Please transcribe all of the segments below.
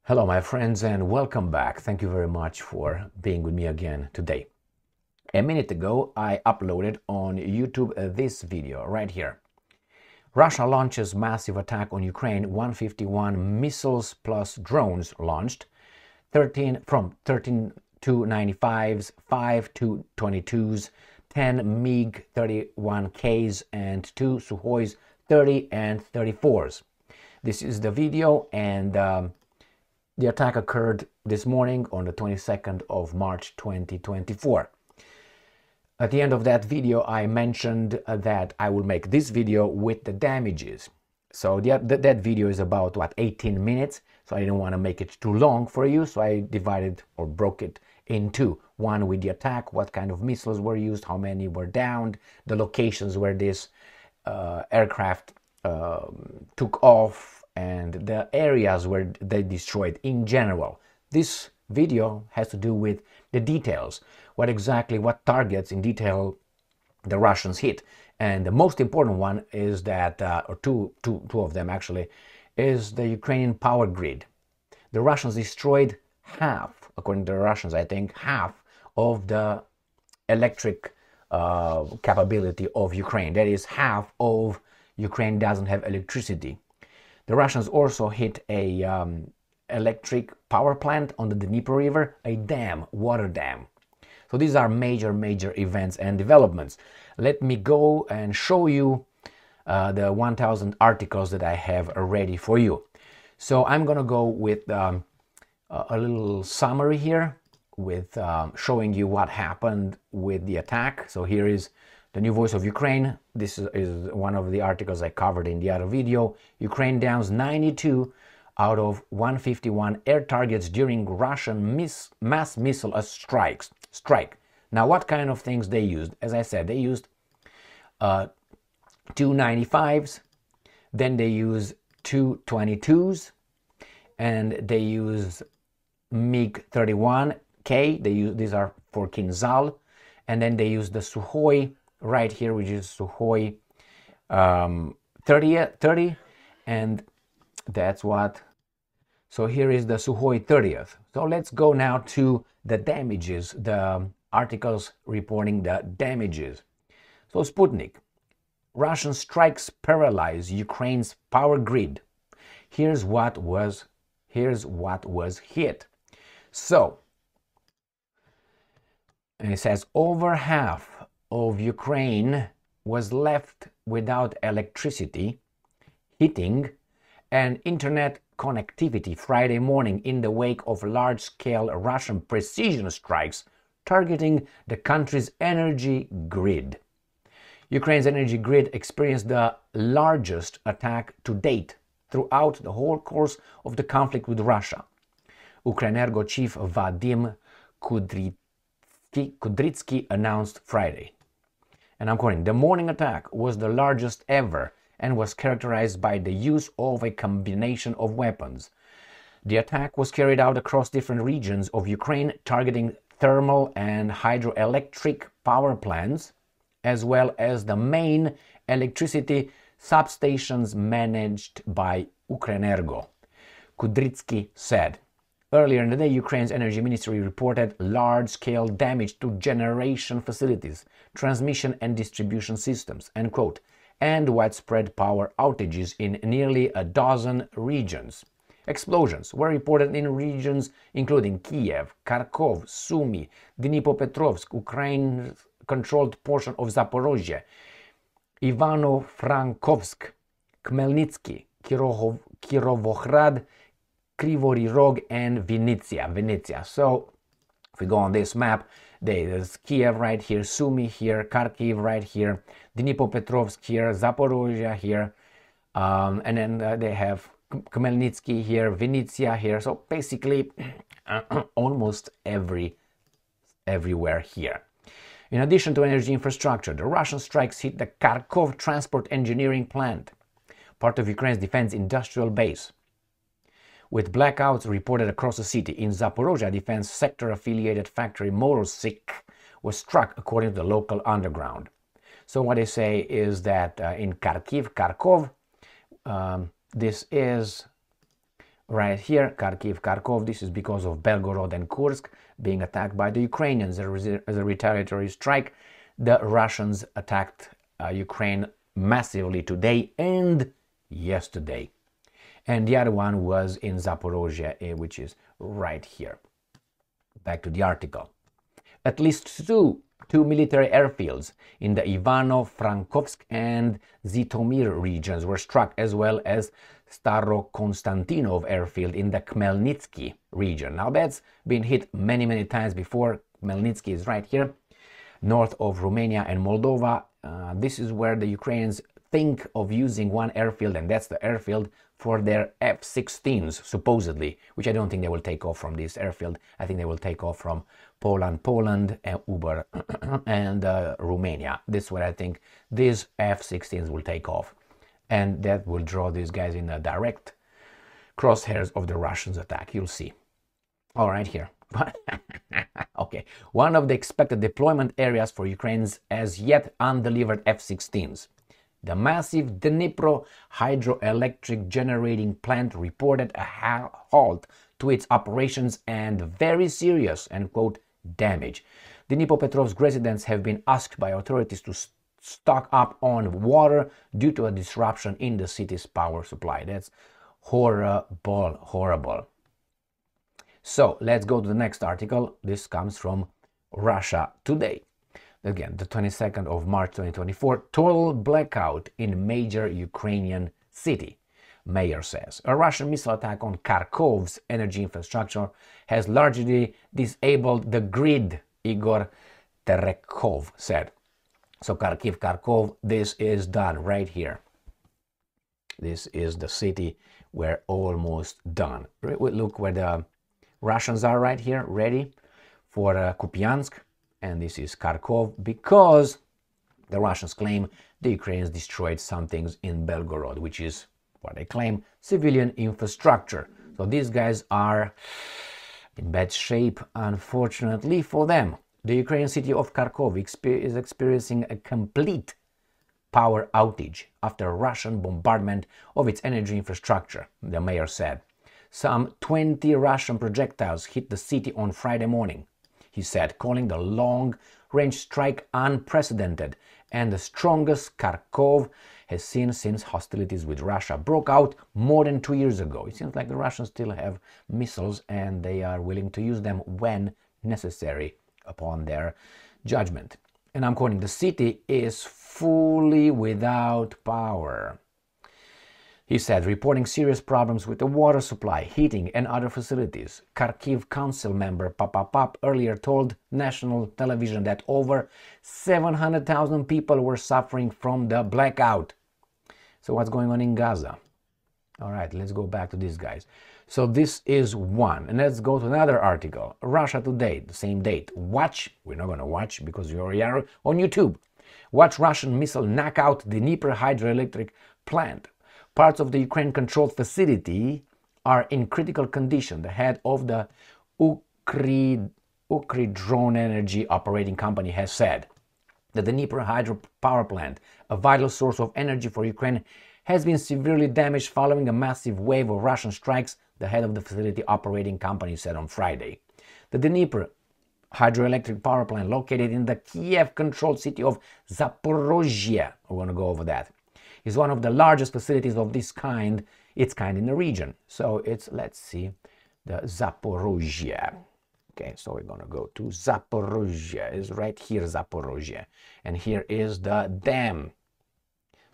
Hello, my friends, and welcome back. Thank you very much for being with me again today. A minute ago, I uploaded on YouTube this video right here. Russia launches massive attack on Ukraine, 151 missiles plus drones launched, 13 Tu-95s, 5 Tu-22s, 10 MiG-31Ks, and 2 Sukhoi 30 and 34s. This is the video, and the attack occurred this morning on the 22nd of March 2024. At the end of that video, I mentioned that I will make this video with the damages. So that video is about, 18 minutes. So I didn't want to make it too long for you. So I divided or broke it in two. One with the attack, what kind of missiles were used, how many were downed, the locations where this aircraft took off, and the areas where they destroyed in general. This video has to do with the details, what targets in detail the Russians hit. And the most important one is that, or two of them actually, is the Ukrainian power grid. The Russians destroyed half, according to the Russians, I think, half of the electric capability of Ukraine. That is, half of Ukraine doesn't have electricity. The Russians also hit a electric power plant on the Dnieper River, a dam, water dam. So these are major events and developments. Let me go and show you the 1000 articles that I have ready for you. So I'm gonna go with a little summary here with showing you what happened with the attack. So here is the New Voice of Ukraine. This is one of the articles I covered in the other video. Ukraine downs 92 out of 151 air targets during Russian mass missile strike. Now, what kind of things they used? As I said, they used Tu-95s, then they used Tu-22s, and they use MiG-31K. These are for Kinzhal, and then they use the Sukhoi right here, which is Sukhoi 30, and that's what. So here is the Sukhoi 30th. So let's go now to the damages, the articles reporting the damages. So Sputnik, Russian strikes paralyze Ukraine's power grid. Here's what was hit. So, and it says over half of Ukraine was left without electricity, heating, and internet connectivity Friday morning in the wake of large-scale Russian precision strikes targeting the country's energy grid. Ukraine's energy grid experienced the largest attack to date throughout the whole course of the conflict with Russia. Ukrenergo chief Vadim Kudrytsky announced Friday. And I'm quoting, the morning attack was the largest ever and was characterized by the use of a combination of weapons. The attack was carried out across different regions of Ukraine, targeting thermal and hydroelectric power plants, as well as the main electricity substations managed by Ukrenergo, Kudrytsky said. Earlier in the day, Ukraine's energy ministry reported large-scale damage to generation facilities, transmission and distribution systems, end quote, and widespread power outages in nearly a dozen regions. Explosions were reported in regions including Kiev, Kharkov, Sumy, Dnipropetrovsk, Ukraine-controlled portion of Zaporozhye, Ivano-Frankovsk, Khmelnytsky, Kirovohrad, Kryvyi Rog, and Vinnytsia. So if we go on this map, there's Kiev right here, Sumy here, Kharkiv right here, Dnipropetrovsk here, Zaporozhye here, and then they have Khmelnytsky here, Vinnytsia here. So basically almost everywhere here. In addition to energy infrastructure, the Russian strikes hit the Kharkov transport engineering plant, part of Ukraine's defense industrial base, with blackouts reported across the city. In Zaporozhye, defense sector-affiliated factory Morozhsk was struck, according to the local underground. So what they say is that in Kharkov, this is right here, Kharkiv, Kharkov. This is because of Belgorod and Kursk being attacked by the Ukrainians as a retaliatory strike. The Russians attacked Ukraine massively today and yesterday. And the other one was in Zaporozhye, which is right here. Back to the article. At least two military airfields in the Ivano-Frankovsk and Zhytomyr regions were struck, as well as Starokonstantinov airfield in the Khmelnytsky region. Now that's been hit many times before. Khmelnytsky is right here, north of Romania and Moldova. This is where the Ukrainians think of using one airfield, and that's the airfield for their F-16s, supposedly, which I don't think they will take off from this airfield. I think they will take off from Poland, and Uber, and Romania. This is where I think these F-16s will take off, and that will draw these guys in a direct crosshairs of the Russians' attack. You'll see. All right, here. Okay, one of the expected deployment areas for Ukraine's as yet undelivered F-16s. The massive Dnipro hydroelectric generating plant reported a halt to its operations and very serious, end quote, damage. Dnipropetrovsk residents have been asked by authorities to stock up on water due to a disruption in the city's power supply. That's horrible. So let's go to the next article. This comes from Russia Today. Again, the 22nd of March 2024, total blackout in major Ukrainian city, mayor says. A Russian missile attack on Kharkov's energy infrastructure has largely disabled the grid, Igor Terekhov said. So Kharkiv, Kharkov, this is done right here. This is the city where almost done. Look where the Russians are right here, ready for Kupiansk. And this is Kharkov, because the Russians claim the Ukrainians destroyed some things in Belgorod, which is what they claim, civilian infrastructure. So these guys are in bad shape, unfortunately for them. The Ukrainian city of Kharkov is experiencing a complete power outage after Russian bombardment of its energy infrastructure, the mayor said. Some 20 Russian projectiles hit the city on Friday morning, he said, calling the long-range strike unprecedented and the strongest Kharkov has seen since hostilities with Russia broke out more than 2 years ago. It seems like the Russians still have missiles and they are willing to use them when necessary upon their judgment. And I'm quoting, the city is fully without power, he said, reporting serious problems with the water supply, heating and other facilities. Kharkiv council member Papapap earlier told national television that over 700,000 people were suffering from the blackout. So what's going on in Gaza? All right, let's go back to these guys. So this is one. And let's go to another article. Russia Today, the same date. Watch, we're not going to watch because you already are on YouTube. Watch Russian missile knock out the Dnipro hydroelectric plant. Parts of the Ukraine-controlled facility are in critical condition. The head of the Ukredron Energy operating company has said that the Dnipro hydropower plant, a vital source of energy for Ukraine, has been severely damaged following a massive wave of Russian strikes, the head of the facility operating company said on Friday. The Dnipro hydroelectric power plant, located in the Kiev-controlled city of Zaporozhye, we're going to go over that, is one of the largest facilities of its kind in the region. So it's, let's see, the Zaporozhye. Okay, so we're going to go to Zaporozhye. It's right here, Zaporozhye. And here is the dam.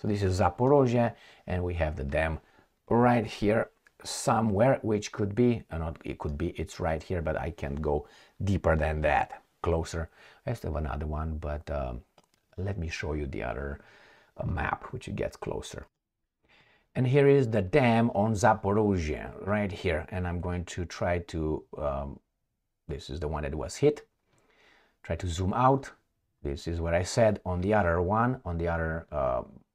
So this is Zaporozhye, and we have the dam right here somewhere, which could be, it could be, it's right here, but I can't go deeper than that, closer. I still have another one, but let me show you the other map, which gets closer. And here is the dam on Zaporozhye, right here. And I'm going to try to, this is the one that was hit. Try to zoom out. This is what I said on the other one, on the other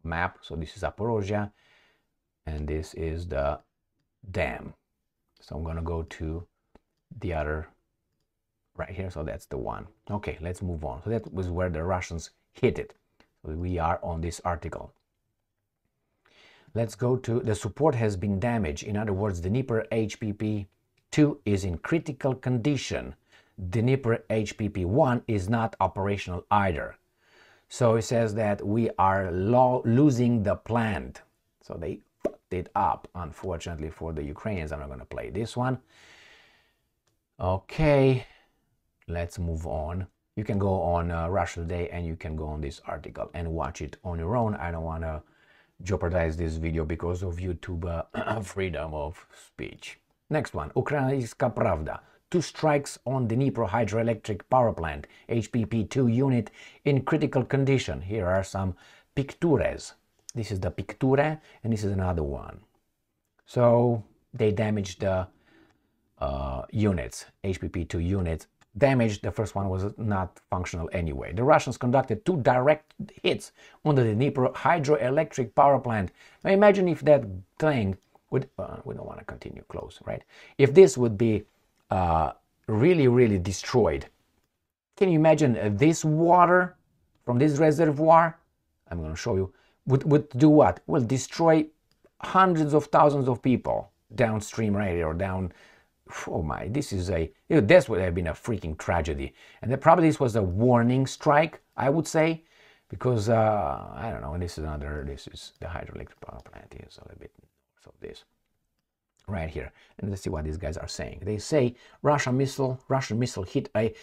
map. So this is Zaporozhye, and this is the dam. So I'm going to go to the other right here. So that's the one. Okay, let's move on. So that was where the Russians hit it. We are on this article. Let's go to the support has been damaged. In other words, the Dnieper HPP-2 is in critical condition. The Dnieper HPP-1 is not operational either. So it says that we are losing the plant. So they fucked it up, unfortunately, for the Ukrainians. I'm not going to play this one. Okay, let's move on. You can go on Russia Today and you can go on this article and watch it on your own. I don't want to jeopardize this video because of YouTube freedom of speech. Next one, Ukrainska Pravda. 2 strikes on the Dnipro hydroelectric power plant, HPP-2 unit in critical condition. Here are some pictures. This is the picture and this is another one. So they damaged the units, HPP-2 units. Damaged, the first one was not functional anyway. The Russians conducted 2 direct hits on the Dnipro hydroelectric power plant. Now imagine if that thing would, we don't want to continue close, right? If this would be really destroyed. Can you imagine this water from this reservoir, I'm going to show you, would do what? Will destroy hundreds of thousands of people downstream, right, or down. Oh my, this is a, this would have been a freaking tragedy. And probably this was a warning strike, I would say, because, I don't know, this is the hydroelectric power plant is a little bit north of this, right here. And let's see what these guys are saying. They say Russian missile hit a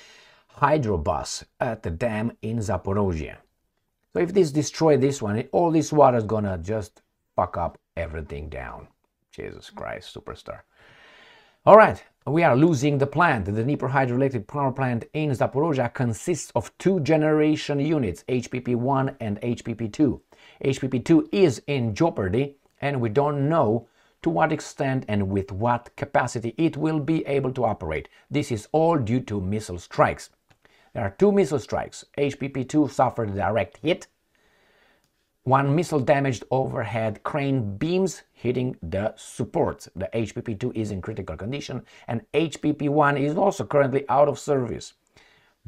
hydrobus at the dam in Zaporozhye. So if this destroyed this one, all this water is gonna just fuck up everything down. Jesus Christ, superstar. All right, we are losing the plant. The Dnipro hydroelectric power plant in Zaporozhye consists of 2 generation units, HPP-1 and HPP-2. HPP-2 is in jeopardy, and we don't know to what extent and with what capacity it will be able to operate. This is all due to missile strikes. There are 2 missile strikes. HPP-2 suffered a direct hit. 1 missile damaged overhead crane beams hitting the supports. The HPP-2 is in critical condition, and HPP-1 is also currently out of service.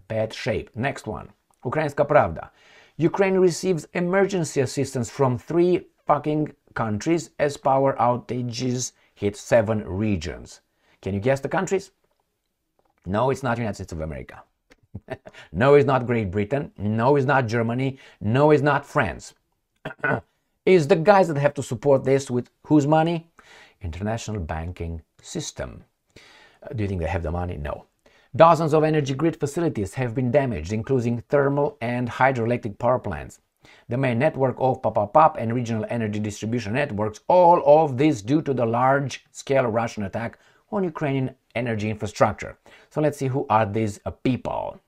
Bad shape. Next one. Ukrainska Pravda. Ukraine receives emergency assistance from 3 fucking countries as power outages hit 7 regions. Can you guess the countries? No, it's not United States of America. No, it's not Great Britain. No, it's not Germany. No, it's not France. Is the guys that have to support this with whose money? International banking system. Do you think they have the money? No. Dozens of energy grid facilities have been damaged, including thermal and hydroelectric power plants. The main network of PAPAPAP and regional energy distribution networks, all of this due to the large-scale Russian attack on Ukrainian energy infrastructure. So let's see who are these people.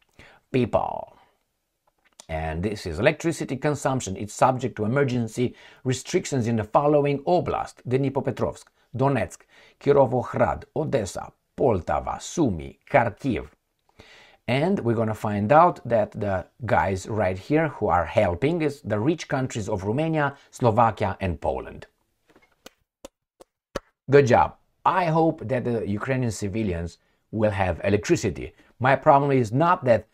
And this is electricity consumption. It's subject to emergency restrictions in the following oblast: Dnipropetrovsk, Donetsk, Kirovohrad, Odessa, Poltava, Sumy, Kharkiv. And we're going to find out that the guys right here who are helping is the rich countries of Romania, Slovakia, and Poland. Good job. I hope that the Ukrainian civilians will have electricity. My problem is not that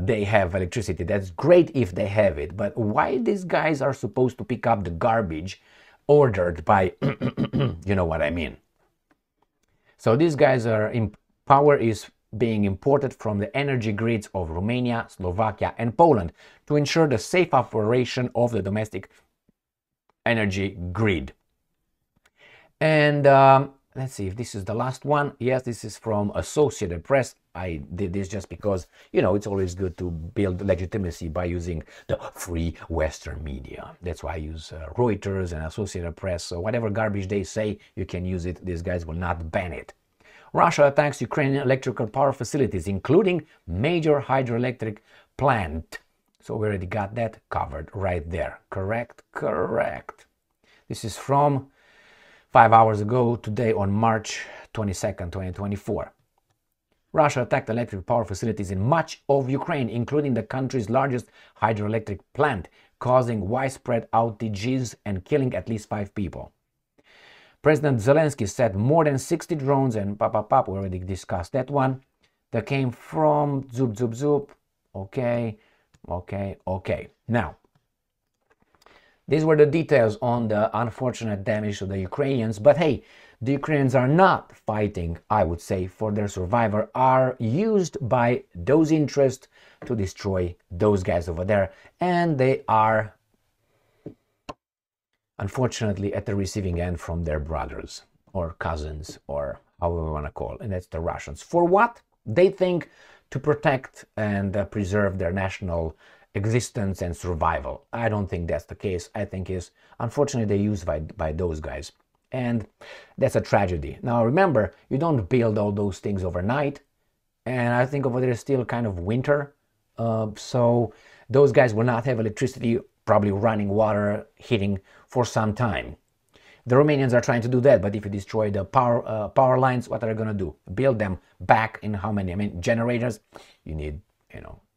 they have electricity. That's great if they have it. But why these guys are supposed to pick up the garbage ordered by, you know what I mean. So these guys are power is being imported from the energy grids of Romania, Slovakia, and Poland to ensure the safe operation of the domestic energy grid. And let's see if this is the last one. Yes, this is from Associated Press. I did this just because, you know, it's always good to build legitimacy by using the free Western media. That's why I use Reuters and Associated Press. So whatever garbage they say, you can use it. These guys will not ban it. Russia attacks Ukrainian electrical power facilities, including major hydroelectric plant. So we already got that covered right there. Correct? Correct. This is from 5 hours ago, today on March 22nd, 2024. Russia attacked electric power facilities in much of Ukraine, including the country's largest hydroelectric plant, causing widespread outages and killing at least 5 people. President Zelensky said more than 60 drones and we already discussed that one, that came from Zoop. Okay. Now, These were the details on the unfortunate damage to the Ukrainians. But hey, the Ukrainians are not fighting, I would say, for their survival, are used by those interests to destroy those guys over there. And they are, unfortunately, at the receiving end from their brothers or cousins or however we want to call it. And that's the Russians. For what? They think to protect and preserve their national existence and survival. I don't think that's the case. I think is unfortunately they're used by those guys. And that's a tragedy. Now remember, you don't build all those things overnight. And I think over there is still kind of winter. So those guys will not have electricity, probably running water, heating for some time. The Romanians are trying to do that, but if you destroy the power lines, what are they going to do? Build them back in how many? I mean, generators. You need,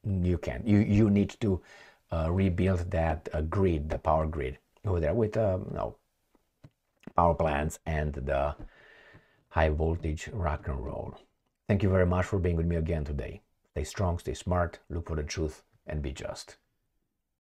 you need to rebuild that grid, the power grid over there with power plants and the high voltage rock and roll. Thank you very much for being with me again today. Stay strong, stay smart, look for the truth, and be just.